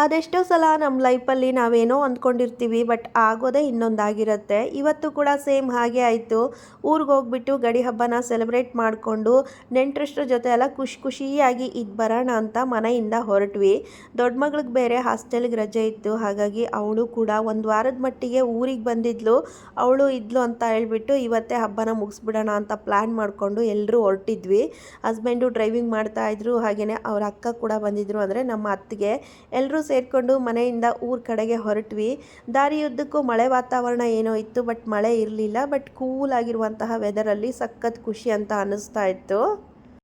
ಅದೆಷ್ಟೋ ಸಲ ನಮ್ಮ ಲೈಫಲ್ಲಿ ನಾವೇನೋ ಅಂದ್ಕೊಂಡಿರ್ತೀವಿ, ಬಟ್ ಆಗೋದೇ ಇನ್ನೊಂದಾಗಿರುತ್ತೆ. ಇವತ್ತು ಕೂಡ ಸೇಮ್ ಹಾಗೆ ಆಯಿತು. ಊರಿಗೆ ಹೋಗ್ಬಿಟ್ಟು ಗಡಿ ಹಬ್ಬನ ಸೆಲೆಬ್ರೇಟ್ ಮಾಡಿಕೊಂಡು ನೆಂಟರಿಷ್ಟ್ರ ಜೊತೆ ಎಲ್ಲ ಖುಷಿಯಾಗಿ ಇದು ಬರೋಣ ಅಂತ ಮನೆಯಿಂದ ಹೊರಟ್ವಿ. ದೊಡ್ಡ ಮಗಳಿಗೆ ಬೇರೆ ಹಾಸ್ಟೆಲ್ಗೆ ರಜೆ ಇತ್ತು, ಹಾಗಾಗಿ ಅವಳು ಕೂಡ ಒಂದು ವಾರದ ಮಟ್ಟಿಗೆ ಊರಿಗೆ ಬಂದಿದ್ಲು. ಅವಳು ಇದ್ಲು ಅಂತ ಹೇಳ್ಬಿಟ್ಟು ಇವತ್ತೇ ಹಬ್ಬನ ಮುಗಿಸ್ಬಿಡೋಣ ಅಂತ ಪ್ಲ್ಯಾನ್ ಮಾಡಿಕೊಂಡು ಎಲ್ಲರೂ ಹೊರಟಿದ್ವಿ. ಹಸ್ಬೆಂಡು ಡ್ರೈವಿಂಗ್ ಮಾಡ್ತಾಯಿದ್ರು, ಹಾಗೆಯೇ ಅವ್ರ ಅಕ್ಕ ಕೂಡ ಬಂದಿದ್ದರು, ಅಂದರೆ ನಮ್ಮ ಅತ್ತಿಗೆ. ಎಲ್ಲರೂ ಸೇರಿಕೊಂಡು ಮನೆಯಿಂದ ಊರ ಕಡೆಗೆ ಹೊರಟ್ವಿ. ದಾರಿಯುದ್ದಕ್ಕೂ ಮಳೆ ವಾತಾವರಣ ಏನೋ ಇತ್ತು, ಬಟ್ ಮಳೆ ಇರಲಿಲ್ಲ. ಬಟ್ ಕೂಲ್ ಆಗಿರುವಂತಹ ವೆದರಲ್ಲಿ ಸಖತ್ ಖುಷಿ ಅಂತ ಅನ್ನಿಸ್ತಾ ಇತ್ತು.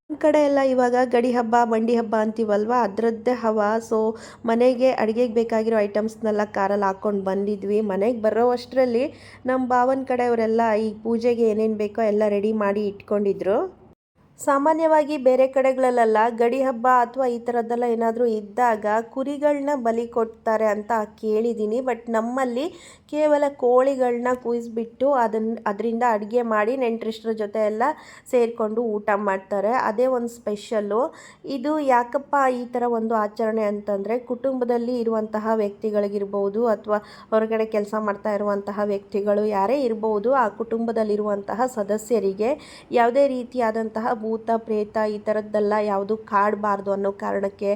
ನಮ್ಮ ಕಡೆ ಎಲ್ಲ ಇವಾಗ ಗಡಿ ಹಬ್ಬ ಬಂಡಿ ಹಬ್ಬ ಅಂತೀವಲ್ವ, ಅದರದ್ದೇ ಹವಾ. ಸೊ ಮನೆಗೆ ಅಡುಗೆಗೆ ಬೇಕಾಗಿರೋ ಐಟಮ್ಸ್ನೆಲ್ಲ ಕಾರಲ್ಲಿ ಹಾಕ್ಕೊಂಡು ಬಂದಿದ್ವಿ. ಮನೆಗೆ ಬರೋ ಅಷ್ಟರಲ್ಲಿ ನಮ್ಮ ಭಾವನ ಕಡೆಯವರೆಲ್ಲ ಈ ಪೂಜೆಗೆ ಏನೇನು ಬೇಕೋ ಎಲ್ಲ ರೆಡಿ ಮಾಡಿ ಇಟ್ಕೊಂಡಿದ್ರು. ಸಾಮಾನ್ಯವಾಗಿ ಬೇರೆ ಕಡೆಗಳಲ್ಲೆಲ್ಲ ಗಡಿ ಹಬ್ಬ ಅಥವಾ ಈ ಥರದ್ದೆಲ್ಲ ಏನಾದರೂ ಇದ್ದಾಗ ಕುರಿಗಳನ್ನ ಬಲಿ ಕೊಡ್ತಾರೆ ಅಂತ ಕೇಳಿದ್ದೀನಿ. ಬಟ್ ನಮ್ಮಲ್ಲಿ ಕೇವಲ ಕೋಳಿಗಳನ್ನ ಕುಯ್ಸ್ಬಿಟ್ಟು ಅದರಿಂದ ಅಡುಗೆ ಮಾಡಿ ನೆಂಟರಿಷ್ಟ್ರ ಜೊತೆ ಎಲ್ಲ ಸೇರಿಕೊಂಡು ಊಟ ಮಾಡ್ತಾರೆ. ಅದೇ ಒಂದು ಸ್ಪೆಷಲ್ಲು. ಇದು ಯಾಕಪ್ಪ ಈ ಥರ ಒಂದು ಆಚರಣೆ ಅಂತಂದರೆ, ಕುಟುಂಬದಲ್ಲಿ ಇರುವಂತಹ ವ್ಯಕ್ತಿಗಳಿಗಿರ್ಬೋದು ಅಥವಾ ಹೊರಗಡೆ ಕೆಲಸ ಮಾಡ್ತಾ ಇರುವಂತಹ ವ್ಯಕ್ತಿಗಳು ಯಾರೇ ಇರ್ಬೋದು, ಆ ಕುಟುಂಬದಲ್ಲಿರುವಂತಹ ಸದಸ್ಯರಿಗೆ ಯಾವುದೇ ರೀತಿಯಾದಂತಹ ಭೂತ ಪ್ರೇತ ಈ ಥರದ್ದೆಲ್ಲ ಯಾವುದು ಕಾಡಬಾರ್ದು ಅನ್ನೋ ಕಾರಣಕ್ಕೆ,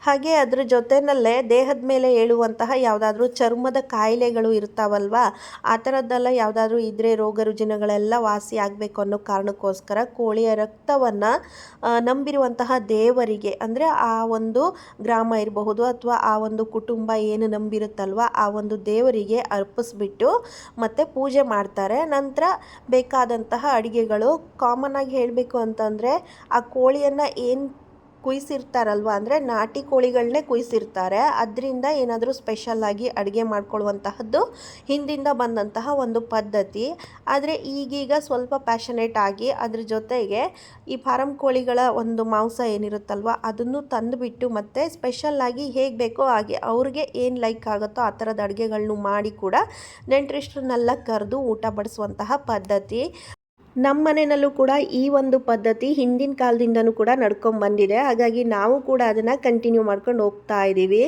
ಹಾಗೆ ಅದ್ರ ಜೊತೆಯಲ್ಲೇ ದೇಹದ ಮೇಲೆ ಏಳುವಂತಹ ಯಾವುದಾದ್ರೂ ಚರ್ಮದ ಕಾಯಿಲೆಗಳು ಇರ್ತಾವಲ್ವ, ಆ ಥರದ್ದೆಲ್ಲ ಯಾವುದಾದ್ರೂ ಇದ್ದರೆ ರೋಗ ರುಜಿನಗಳೆಲ್ಲ ವಾಸಿ ಆಗಬೇಕು ಅನ್ನೋ ಕಾರಣಕ್ಕೋಸ್ಕರ ಕೋಳಿಯ ರಕ್ತವನ್ನು ನಂಬಿರುವಂತಹ ದೇವರಿಗೆ, ಅಂದರೆ ಆ ಒಂದು ಗ್ರಾಮ ಇರಬಹುದು ಅಥವಾ ಆ ಒಂದು ಕುಟುಂಬ ಏನು ನಂಬಿರುತ್ತಲ್ವ, ಆ ಒಂದು ದೇವರಿಗೆ ಅರ್ಪಿಸ್ಬಿಟ್ಟು ಮತ್ತು ಪೂಜೆ ಮಾಡ್ತಾರೆ. ನಂತರ ಬೇಕಾದಂತಹ ಅಡುಗೆಗಳು, ಕಾಮನ್ ಆಗಿ ಹೇಳಬೇಕು ಅಂತಂದರೆ ಆ ಕೋಳಿಯನ್ನು ಏನು ಕುಯ್ಸಿರ್ತಾರಲ್ವ, ಅಂದರೆ ನಾಟಿ ಕೋಳಿಗಳನ್ನೇ ಕುಯ್ಸಿರ್ತಾರೆ. ಅದರಿಂದ ಏನಾದರೂ ಸ್ಪೆಷಲ್ಲಾಗಿ ಅಡುಗೆ ಮಾಡ್ಕೊಳ್ಳುವಂತಹದ್ದು ಹಿಂದಿಂದ ಬಂದಂತಹ ಒಂದು ಪದ್ಧತಿ. ಆದರೆ ಈಗೀಗ ಸ್ವಲ್ಪ ಪ್ಯಾಷನೇಟ್ ಆಗಿ ಅದ್ರ ಜೊತೆಗೆ ಈ ಫಾರಂ ಕೋಳಿಗಳ ಒಂದು ಮಾಂಸ ಏನಿರುತ್ತಲ್ವ ಅದನ್ನು ತಂದುಬಿಟ್ಟು ಮತ್ತು ಸ್ಪೆಷಲ್ಲಾಗಿ ಹೇಗೆ ಬೇಕೋ ಹಾಗೆ ಅವ್ರಿಗೆ ಏನು ಲೈಕ್ ಆಗುತ್ತೋ ಆ ಥರದ ಅಡುಗೆಗಳನ್ನು ಮಾಡಿ ಕೂಡ ನೆಂಟರಿಷ್ಟ್ರನ್ನೆಲ್ಲ ಕರೆದು ಊಟ ಬಡಿಸುವಂತಹ ಪದ್ಧತಿ. ನಮ್ಮ ಮನೆಯಲ್ಲೂ ಕೂಡ ಈ ಒಂದು ಪದ್ಧತಿ ಹಿಂದಿನ ಕಾಲದಿಂದನೂ ಕೂಡ ನಡ್ಕೊಂಡು ಬಂದಿದೆ. ಹಾಗಾಗಿ ನಾವು ಕೂಡ ಅದನ್ನು ಕಂಟಿನ್ಯೂ ಮಾಡ್ಕೊಂಡು ಹೋಗ್ತಾ ಇದ್ದೀವಿ.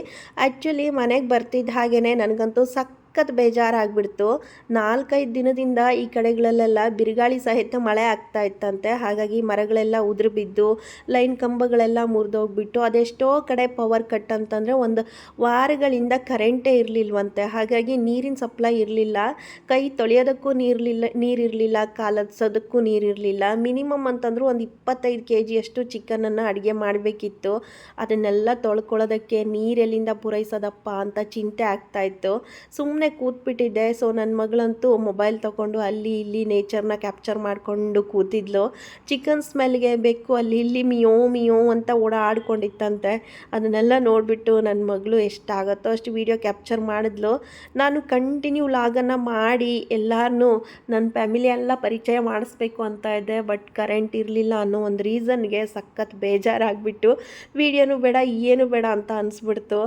ಆ್ಯಕ್ಚುಲಿ ಮನೆಗೆ ಬರ್ತಿದ್ದ ಹಾಗೇ ನನಗಂತೂ ಸಖತ್ ಬೇಜಾರಾಗ್ಬಿಡ್ತು. 4-5 ದಿನದಿಂದ ಈ ಕಡೆಗಳಲ್ಲೆಲ್ಲ ಬಿರುಗಾಳಿ ಸಹಿತ ಮಳೆ ಆಗ್ತಾ ಇತ್ತಂತೆ. ಹಾಗಾಗಿ ಮರಗಳೆಲ್ಲ ಉದುರು ಬಿದ್ದು ಲೈನ್ ಕಂಬಗಳೆಲ್ಲ ಮುರಿದೋಗ್ಬಿಟ್ಟು ಅದೆಷ್ಟೋ ಕಡೆ ಪವರ್ ಕಟ್ ಅಂತಂದರೆ ಒಂದು ವಾರಗಳಿಂದ ಕರೆಂಟೇ ಇರಲಿಲ್ವಂತೆ. ಹಾಗಾಗಿ ನೀರಿನ ಸಪ್ಲೈ ಇರಲಿಲ್ಲ, ಕೈ ತೊಳೆಯೋದಕ್ಕೂ ನೀರಿರಲಿಲ್ಲ, ಕಾಲತ್ಸೋದಕ್ಕೂ ನೀರಿರಲಿಲ್ಲ. ಮಿನಿಮಮ್ ಅಂತಂದರೂ ಒಂದು 25 kg ಅಷ್ಟು ಚಿಕನನ್ನು ಅಡುಗೆ ಮಾಡಬೇಕಿತ್ತು. ಅದನ್ನೆಲ್ಲ ತೊಳ್ಕೊಳ್ಳೋದಕ್ಕೆ ನೀರೆಲ್ಲಿಂದ ಪೂರೈಸೋದಪ್ಪ ಅಂತ ಚಿಂತೆ ಆಗ್ತಾಯಿತ್ತು. ಸುಮ್ಮನೆ ಕೂತ್ಬಿಟ್ಟಿದ್ದೆ. ಸೊ ನನ್ನ ಮಗಳಂತೂ ಮೊಬೈಲ್ ತೊಗೊಂಡು ಅಲ್ಲಿ ಇಲ್ಲಿ ನೇಚರ್ನ ಕ್ಯಾಪ್ಚರ್ ಮಾಡಿಕೊಂಡು ಕೂತಿದ್ಲು. ಚಿಕನ್ ಸ್ಮೆಲ್ಗೆ ಬೆಕ್ಕು ಅಲ್ಲಿ ಇಲ್ಲಿ ಮಿಯೋ ಮಿಯೋ ಅಂತ ಓಡಾಡ್ಕೊಂಡಿತ್ತಂತೆ. ಅದನ್ನೆಲ್ಲ ನೋಡಿಬಿಟ್ಟು ನನ್ನ ಮಗಳು ಎಷ್ಟಾಗುತ್ತೋ ಅಷ್ಟು ವೀಡಿಯೋ ಕ್ಯಾಪ್ಚರ್ ಮಾಡಿದ್ಲು. ನಾನು ಕಂಟಿನ್ಯೂ ಲಾಗನ್ನು ಮಾಡಿ ಎಲ್ಲರನ್ನೂ ನನ್ನ ಫ್ಯಾಮಿಲಿ ಎಲ್ಲ ಪರಿಚಯ ಮಾಡಿಸ್ಬೇಕು ಅಂತ ಇದ್ದೆ. ಬಟ್ ಕರೆಂಟ್ ಇರಲಿಲ್ಲ ಅನ್ನೋ ಒಂದು ರೀಸನ್ಗೆ ಸಖತ್ ಬೇಜಾರಾಗಿಬಿಟ್ಟು ವೀಡಿಯೋನು ಬೇಡ ಏನು ಬೇಡ ಅಂತ ಅನಿಸ್ಬಿಡ್ತು.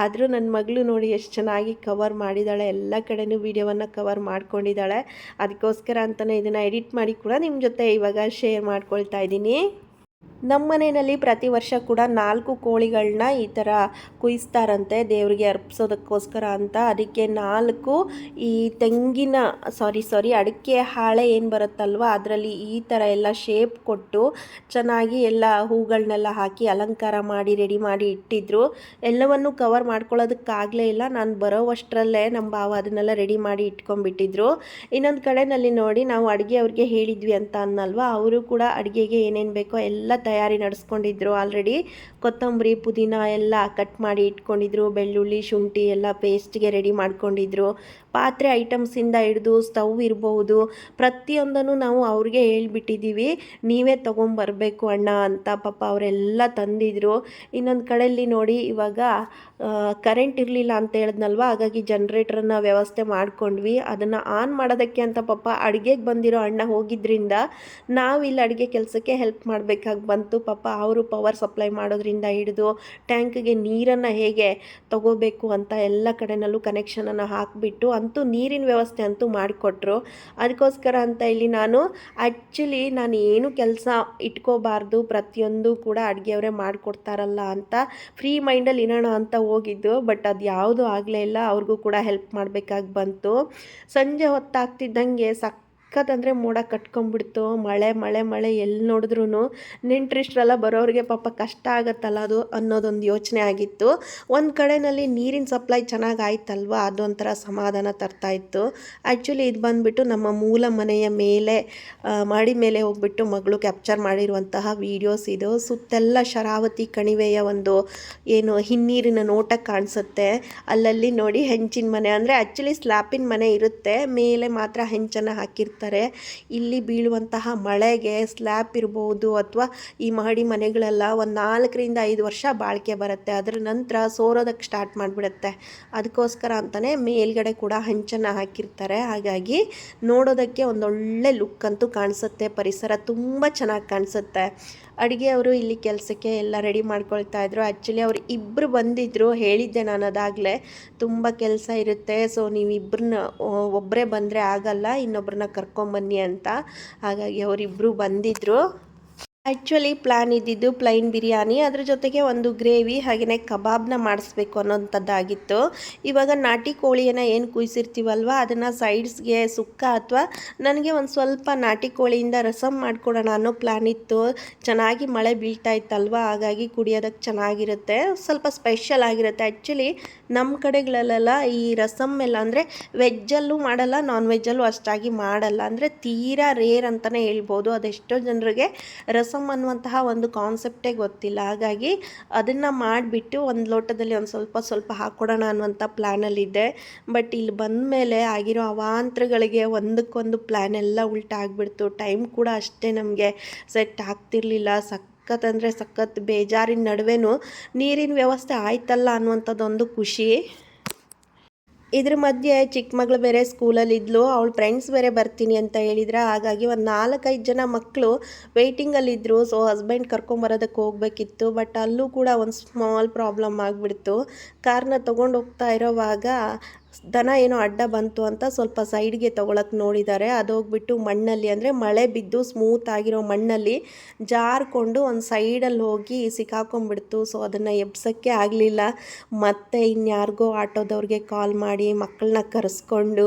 ಆದರೂ ನನ್ನ ಮಗಳು ನೋಡಿ ಎಷ್ಟು ಚೆನ್ನಾಗಿ ಕವರ್ ಮಾಡಿದ್ದಾಳೆ, ಎಲ್ಲ ಕಡೆನೂ ವೀಡಿಯೋವನ್ನು ಕವರ್ ಮಾಡ್ಕೊಂಡಿದ್ದಾಳೆ. ಅದಕ್ಕೋಸ್ಕರ ಅಂತಲೇ ಇದನ್ನು ಎಡಿಟ್ ಮಾಡಿ ಕೂಡ ನಿಮ್ಮ ಜೊತೆ ಇವಾಗ ಶೇರ್ ಮಾಡ್ಕೊಳ್ತಾ ಇದ್ದೀನಿ. ನಮ್ಮ ಮನೆಯಲ್ಲಿ ಪ್ರತಿ ವರ್ಷ ಕೂಡ 4 ಕೋಳಿಗಳನ್ನ ಈ ಥರ ಕುಯ್ಸ್ತಾರಂತೆ ದೇವರಿಗೆ ಅರ್ಪಿಸೋದಕ್ಕೋಸ್ಕರ ಅಂತ. ಅದಕ್ಕೆ 4 ಈ ತೆಂಗಿನ ಅಡಿಕೆ ಹಾಳೆ ಏನು ಬರುತ್ತಲ್ವ ಅದರಲ್ಲಿ ಈ ಥರ ಎಲ್ಲ ಶೇಪ್ ಕೊಟ್ಟು ಚೆನ್ನಾಗಿ ಎಲ್ಲ ಹೂಗಳನ್ನೆಲ್ಲ ಹಾಕಿ ಅಲಂಕಾರ ಮಾಡಿ ರೆಡಿ ಮಾಡಿ ಇಟ್ಟಿದ್ರು. ಎಲ್ಲವನ್ನು ಕವರ್ ಮಾಡ್ಕೊಳ್ಳೋದಕ್ಕಾಗಲೇ ಇಲ್ಲ. ನಾನು ಬರೋವಷ್ಟರಲ್ಲೇ ನಮ್ಮ ಭಾವ ಅದನ್ನೆಲ್ಲ ರೆಡಿ ಮಾಡಿ ಇಟ್ಕೊಂಡ್ಬಿಟ್ಟಿದ್ರು. ಇನ್ನೊಂದು ಕಡೆಯಲ್ಲಿ ನೋಡಿ ನಾವು ಅಡುಗೆ ಅವ್ರಿಗೆ ಹೇಳಿದ್ವಿ ಅಂತ ಅನ್ನಲ್ವ, ಅವರು ಕೂಡ ಅಡುಗೆಗೆ ಏನೇನು ಬೇಕೋ ಎಲ್ಲ ತಯಾರಿ ನಡೆಸ್ಕೊಂಡಿದ್ರು. ಆಲ್ರೆಡಿ ಕೊತ್ತಂಬರಿ ಪುದೀನ ಎಲ್ಲ ಕಟ್ ಮಾಡಿ ಇಟ್ಕೊಂಡಿದ್ರು, ಬೆಳ್ಳುಳ್ಳಿ ಶುಂಠಿ ಎಲ್ಲ ಪೇಸ್ಟ್ಗೆ ರೆಡಿ ಮಾಡ್ಕೊಂಡಿದ್ರು. ಪಾತ್ರೆ ಐಟಮ್ಸಿಂದ ಹಿಡಿದು ಸ್ಟವ್ ಇರಬಹುದು ಪ್ರತಿಯೊಂದನ್ನು ನಾವು ಅವ್ರಿಗೆ ಹೇಳ್ಬಿಟ್ಟಿದ್ದೀವಿ, ನೀವೇ ತೊಗೊಂಬರ್ಬೇಕು ಅಣ್ಣ ಅಂತ. ಪಾಪ ಅವರೆಲ್ಲ ತಂದಿದ್ರು. ಇನ್ನೊಂದು ಕಡೆಯಲ್ಲಿ ನೋಡಿ ಇವಾಗ ಕರೆಂಟ್ ಇರಲಿಲ್ಲ ಅಂತ ಹೇಳಿದ್ನಲ್ವ, ಹಾಗಾಗಿ ಜನ್ರೇಟರ್ನ ವ್ಯವಸ್ಥೆ ಮಾಡ್ಕೊಂಡ್ವಿ. ಅದನ್ನು ಆನ್ ಮಾಡೋದಕ್ಕೆ ಅಂತ ಪಾಪ ಅಡುಗೆಗೆ ಬಂದಿರೋ ಅಣ್ಣ ಹೋಗಿದ್ರಿಂದ ನಾವಿಲ್ಲಿ ಅಡುಗೆ ಕೆಲಸಕ್ಕೆ ಹೆಲ್ಪ್ ಮಾಡಬೇಕಾಗಿ ಬಂತು. ಪಾಪ ಅವರು ಪವರ್ ಸಪ್ಲೈ ಮಾಡೋದ್ರಿಂದ ಹಿಡಿದು ಟ್ಯಾಂಕ್ಗೆ ನೀರನ್ನು ಹೇಗೆ ತಗೋಬೇಕು ಅಂತ ಎಲ್ಲ ಕಡೆನಲ್ಲೂ ಕನೆಕ್ಷನನ್ನು ಹಾಕಿಬಿಟ್ಟು ಅಂತೂ ನೀರಿನ ವ್ಯವಸ್ಥೆ ಅಂತೂ ಮಾಡಿಕೊಟ್ರು. ಅದಕ್ಕೋಸ್ಕರ ಅಂತ ಇಲ್ಲಿ ನಾನು ಏನು ಕೆಲಸ ಇಟ್ಕೋಬಾರ್ದು, ಪ್ರತಿಯೊಂದು ಕೂಡ ಅಡುಗೆಯವರೇ ಮಾಡಿಕೊಡ್ತಾರಲ್ಲ ಅಂತ ಫ್ರೀ ಮೈಂಡಲ್ಲಿ ಇರೋಣ ಅಂತ ಹೋಗಿದ್ದು. ಬಟ್ ಅದು ಯಾವುದೂ ಆಗಲೇ ಇಲ್ಲ, ಅವ್ರಿಗೂ ಕೂಡ ಹೆಲ್ಪ್ ಮಾಡಬೇಕಾಗಿ ಬಂತು. ಸಂಜೆ ಹೊತ್ತಾಗ್ತಿದ್ದಂಗೆ ಸಖತ್ತಂದರೆ ಮೋಡ ಕಟ್ಕೊಂಡ್ಬಿಡ್ತು. ಮಳೆ ಮಳೆ ಮಳೆ ಎಲ್ಲಿ ನೋಡಿದ್ರೂ ನೆಂಟ್ರಿಷ್ಟ್ರೆಲ್ಲ ಬರೋರಿಗೆ ಪಾಪ ಕಷ್ಟ ಆಗತ್ತಲ್ಲ ಅದು ಅನ್ನೋದೊಂದು ಯೋಚನೆ ಆಗಿತ್ತು. ಒಂದು ಕಡೆಯಲ್ಲಿ ನೀರಿನ ಸಪ್ಲೈ ಚೆನ್ನಾಗಿ ಆಯ್ತಲ್ವ, ಅದೊಂಥರ ಸಮಾಧಾನ ತರ್ತಾಯಿತ್ತು. ಆ್ಯಕ್ಚುಲಿ ಇದು ಬಂದುಬಿಟ್ಟು ನಮ್ಮ ಮೂಲ ಮನೆಯ ಮೇಲೆ ಮಾಡಿ ಮೇಲೆ ಹೋಗ್ಬಿಟ್ಟು ಮಗಳು ಕ್ಯಾಪ್ಚರ್ ಮಾಡಿರುವಂತಹ ವೀಡಿಯೋಸ್ ಇದು. ಸುತ್ತೆಲ್ಲ ಶರಾವತಿ ಕಣಿವೆಯ ಒಂದು ಏನು ಹಿನ್ನೀರಿನ ನೋಟ ಕಾಣಿಸುತ್ತೆ. ಅಲ್ಲಲ್ಲಿ ನೋಡಿ ಹೆಂಚಿನ ಮನೆ, ಅಂದರೆ ಆ್ಯಕ್ಚುಲಿ ಸ್ಲ್ಯಾಪಿನ ಮನೆ ಇರುತ್ತೆ, ಮೇಲೆ ಮಾತ್ರ ಹೆಂಚನ್ನು ಹಾಕಿರ್ತಾರೆ. ಇಲ್ಲಿ ಬೀಳುವಂತಹ ಮಳೆಗೆ ಸ್ಲ್ಯಾಪ್ ಇರ್ಬೋದು ಅಥವಾ ಈ ಮಹಡಿ ಮನೆಗಳೆಲ್ಲ ಒಂದು 4ರಿಂದ 5 ವರ್ಷ ಬಾಳಿಕೆ ಬರುತ್ತೆ. ಅದರ ನಂತರ ಸೋರೋದಕ್ಕೆ ಸ್ಟಾರ್ಟ್ ಮಾಡಿಬಿಡುತ್ತೆ. ಅದಕ್ಕೋಸ್ಕರ ಅಂತಲೇ ಮೇಲ್ಗಡೆ ಕೂಡ ಹಂಚನ್ನು ಹಾಕಿರ್ತಾರೆ. ಹಾಗಾಗಿ ನೋಡೋದಕ್ಕೆ ಒಂದೊಳ್ಳೆ ಲುಕ್ ಅಂತೂ ಕಾಣಿಸುತ್ತೆ. ಪರಿಸರ ತುಂಬ ಚೆನ್ನಾಗಿ ಕಾಣಿಸುತ್ತೆ. ಅಡುಗೆಯವರು ಇಲ್ಲಿ ಕೆಲಸಕ್ಕೆ ಎಲ್ಲ ರೆಡಿ ಮಾಡ್ಕೊಳ್ತಾ ಇದ್ರು. ಆ್ಯಕ್ಚುಲಿ ಅವ್ರು ಇಬ್ಬರು ಬಂದಿದ್ದರು, ಹೇಳಿದ್ದೆ ನಾನು ಅದಾಗಲೇ ತುಂಬ ಕೆಲಸ ಇರುತ್ತೆ, ಸೊ ನೀವಿಬ್ಬರನ್ನ ಒಬ್ಬರೇ ಬಂದರೆ ಆಗಲ್ಲ, ಇನ್ನೊಬ್ಬರನ್ನ ಕರ್ಕೊಂಬನ್ನಿ ಅಂತ. ಹಾಗಾಗಿ ಅವರಿಬ್ಬರು ಬಂದಿದ್ದರು. ಆ್ಯಕ್ಚುಲಿ ಪ್ಲ್ಯಾನ್ ಇದ್ದಿದ್ದು ಪ್ಲೈನ್ ಬಿರಿಯಾನಿ, ಅದ್ರ ಜೊತೆಗೆ ಒಂದು ಗ್ರೇವಿ ಹಾಗೆಯೇ ಕಬಾಬ್ನ ಮಾಡಿಸ್ಬೇಕು ಅನ್ನೋಂಥದ್ದಾಗಿತ್ತು. ಇವಾಗ ನಾಟಿ ಕೋಳಿಯನ್ನು ಏನು ಕುಯ್ಸಿರ್ತೀವಲ್ವ ಅದನ್ನು ಸೈಡ್ಸ್ಗೆ ಸುಕ್ಕ ಅಥವಾ ನನಗೆ ಒಂದು ಸ್ವಲ್ಪ ನಾಟಿ ಕೋಳಿಯಿಂದ ರಸಮ್ ಮಾಡ್ಕೊಡೋಣ ಅನ್ನೋ ಪ್ಲ್ಯಾನ್ ಇತ್ತು. ಚೆನ್ನಾಗಿ ಮಳೆ ಬೀಳ್ತಾ ಇತ್ತಲ್ವ, ಹಾಗಾಗಿ ಕುಡಿಯೋದಕ್ಕೆ ಚೆನ್ನಾಗಿರುತ್ತೆ, ಸ್ವಲ್ಪ ಸ್ಪೆಷಲ್ ಆಗಿರುತ್ತೆ. ಆ್ಯಕ್ಚುಲಿ ನಮ್ಮ ಕಡೆಗಳಲ್ಲೆಲ್ಲ ಈ ರಸಮ್ ಎಲ್ಲ ಅಂದರೆ ವೆಜ್ಜಲ್ಲೂ ಮಾಡಲ್ಲ, ನಾನ್ ವೆಜ್ಜಲ್ಲೂ ಅಷ್ಟಾಗಿ ಮಾಡಲ್ಲ, ಅಂದರೆ ತೀರಾ ರೇರ್ ಅಂತಲೇ ಹೇಳ್ಬೋದು. ಅದೆಷ್ಟೋ ಜನರಿಗೆ ರಸಮ್ ಅನ್ನುವಂತಹ ಒಂದು ಕಾನ್ಸೆಪ್ಟೇ ಗೊತ್ತಿಲ್ಲ. ಹಾಗಾಗಿ ಅದನ್ನು ಮಾಡಿಬಿಟ್ಟು ಒಂದು ಲೋಟದಲ್ಲಿ ಒಂದು ಸ್ವಲ್ಪ ಹಾಕ್ಕೊಡೋಣ ಅನ್ನುವಂಥ ಪ್ಲ್ಯಾನಲ್ಲಿದ್ದೆ. ಬಟ್ ಇಲ್ಲಿ ಬಂದ ಮೇಲೆ ಆಗಿರೋ ಅವಾಂತರಗಳಿಗೆ ಒಂದಕ್ಕೊಂದು ಪ್ಲ್ಯಾನ್ ಎಲ್ಲ ಉಲ್ಟಾ ಆಗಿಬಿಡ್ತು. ಟೈಮ್ ಕೂಡ ಅಷ್ಟೇ ನಮಗೆ ಸೆಟ್ ಆಗ್ತಿರ್ಲಿಲ್ಲ. ಸಖತ್ ಸಖತ್ ಬೇಜಾರಿನ ನಡುವೆನೂ ನೀರಿನ ವ್ಯವಸ್ಥೆ ಆಯ್ತಲ್ಲ ಅನ್ನುವಂಥದ್ದೊಂದು ಖುಷಿ. ಇದ್ರ ಮಧ್ಯೆ ಚಿಕ್ಕ ಮಗಳು ಬೇರೆ ಸ್ಕೂಲಲ್ಲಿದ್ಲು, ಅವಳ ಫ್ರೆಂಡ್ಸ್ ಬೇರೆ ಬರ್ತೀನಿ ಅಂತ ಹೇಳಿದ್ರೆ, ಹಾಗಾಗಿ ಒಂದು 4-5 ಜನ ಮಕ್ಕಳು ವೆಯ್ಟಿಂಗಲ್ಲಿದ್ದರು. ಸೊ ಹಸ್ಬೆಂಡ್ ಕರ್ಕೊಂಬರೋದಕ್ಕೆ ಹೋಗಬೇಕಿತ್ತು. ಬಟ್ ಅಲ್ಲೂ ಕೂಡ ಒಂದು ಸ್ಮಾಲ್ ಪ್ರಾಬ್ಲಮ್ ಆಗಿಬಿಡ್ತು. ಕಾರ್ನ ತೊಗೊಂಡು ಹೋಗ್ತಾ ಇರೋವಾಗ ದನ ಏನೋ ಅಡ್ಡ ಬಂತು ಅಂತ ಸ್ವಲ್ಪ ಸೈಡ್ಗೆ ತೊಗೊಳಕ್ಕೆ ನೋಡಿದ್ದಾರೆ. ಅದೋಗ್ಬಿಟ್ಟು ಮಣ್ಣಲ್ಲಿ, ಅಂದರೆ ಮಳೆ ಬಿದ್ದು ಸ್ಮೂತ್ ಆಗಿರೋ ಮಣ್ಣಲ್ಲಿ ಜಾರ್ಕೊಂಡು ಒಂದು ಸೈಡಲ್ಲಿ ಹೋಗಿ ಸಿಕ್ಕಾಕೊಂಡ್ಬಿಡ್ತು. ಸೊ ಅದನ್ನು ಎಬ್ಸೋಕ್ಕೆ ಆಗಲಿಲ್ಲ. ಮತ್ತು ಇನ್ಯಾರಿಗೋ ಆಟೋದವ್ರಿಗೆ ಕಾಲ್ ಮಾಡಿ ಮಕ್ಕಳನ್ನ ಕರೆಸ್ಕೊಂಡು,